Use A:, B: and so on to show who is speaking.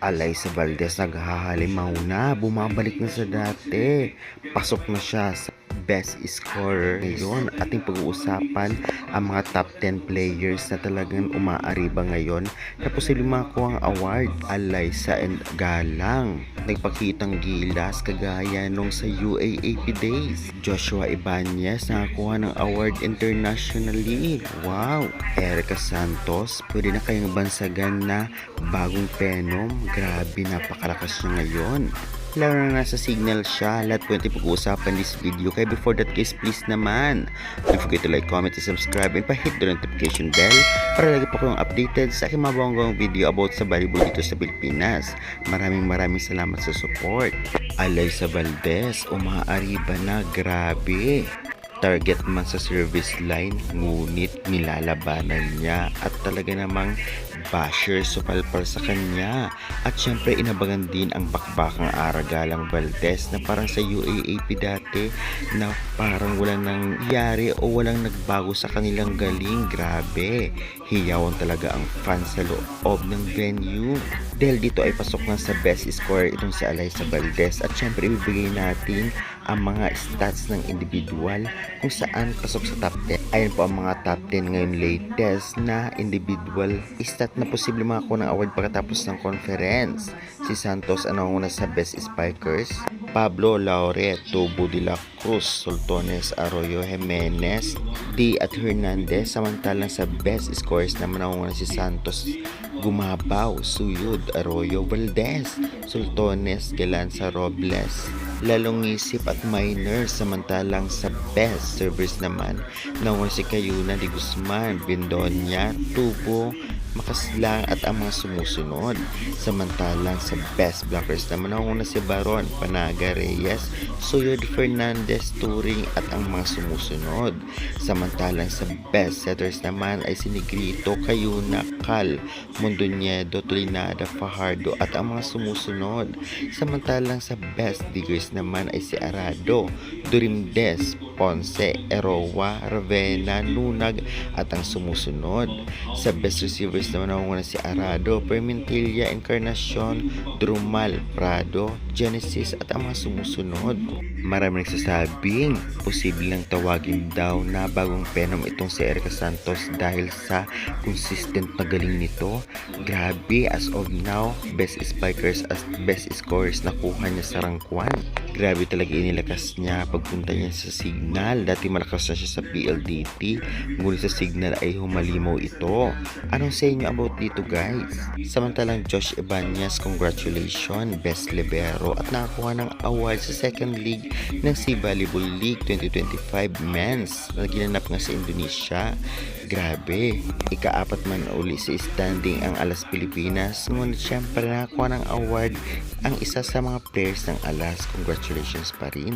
A: Alaysa Valdez naghahalimaw na, bumabalik na sa dati. Pasok na siya sa best scorer. Ngayon, ating pag-uusapan ang mga top 10 players na talagang umaariba ngayon na posibleng makakuha ang award. Alaysa and Galang nagpakitang gilas kagaya nung sa UAAP Days. Joshua Ibanez nakakuha ng award internationally. Wow! Erica Santos, pwede na kayong bansagan na bagong Phenom. Grabe, napakalakas niya ngayon. Lalo na nasa Signal siya. Lahat po yung pag-uusapan this video. Kaya before that guys, please naman, don't forget to like, comment, and subscribe, and pa-hit the notification bell para lagi po kayong updated sa aking mabanggang video about sa volleyball dito sa Pilipinas. Maraming salamat sa support. Alaysa Valdez, umaariba na. Grabe. Target man sa service line, ngunit nilalabanan niya at talaga namang basher supalpal sa kanya. At syempre inabangan din ang bakbakang Aragalang Valdez na parang sa UAAP dati na parang walang nangyari o walang nagbago sa kanilang galing. Grabe, hiyawan talaga ang fans sa loob ng venue. Dahil dito ay pasok na sa best scorer itong si Alaysa Valdez at syempre ibibigay natin ang mga stats ng individual kung saan pasok sa top 10. Ayan po ang mga top 10 ngayon latest na individual stat na posible makakuha ng award pagkatapos ng conference. Si Santos ang nanguna sa best spikers, Pablo Lauret, Tubo de la Cruz, Soltones, Arroyo, Jimenez, D at Hernandez. Samantalang sa best scorers naman nanguna si Santos, Gumabaw, Suyud, Arroyo, Valdez, Soltones, Galanza, Robles, Lalongisip at Minor. Samantalang sa best servers naman nanguna si Cayuna de Guzman, Bindonia, Tubo, Makaslang at ang mga sumusunod. Samantalang sa best blockers naman nanguna si Baron, Panaga, Reyes, Suyud, Fernandez, Turing at ang mga sumusunod. Samantalang sa best setters naman ay si Negrito, Cayuna, Cal, Mondoñedo, Tulinada, Fajardo at ang mga sumusunod. Samantalang sa best diggers naman ay si Arado, Durimdes, Ponce, Erowa, Ravena, Nunag at ang sumusunod. Sa best receivers naman nanguna si Arado, Permintilla, Encarnacion, Drumal, Prado, Genesis at ang mga sumusunod. Marami nagsasabing posibleng tawagin daw na bagong Phenom itong si Erica Santos dahil sa consistent na galing nito. Grabe, as of now, best spikers as best scorers nakuha niya sa rank 1. Grabe talaga inilakas niya pagpunta niya sa Signal. Dati malakas na siya sa PLDT, ngunit sa Signal ay humalimaw ito. Anong sa inyo about dito guys? Samantalang Josh Ibanez, congratulations, best libero at nakakuha ng award sa second league ng Sea Volleyball League 2025 Men's na ginanap nga sa Indonesia. Grabe, ika-4 man uli sa standing ang Alas Pilipinas, ngunit syempre nakakuha ng award ang isa sa mga players ng Alas. Congratulations pa rin.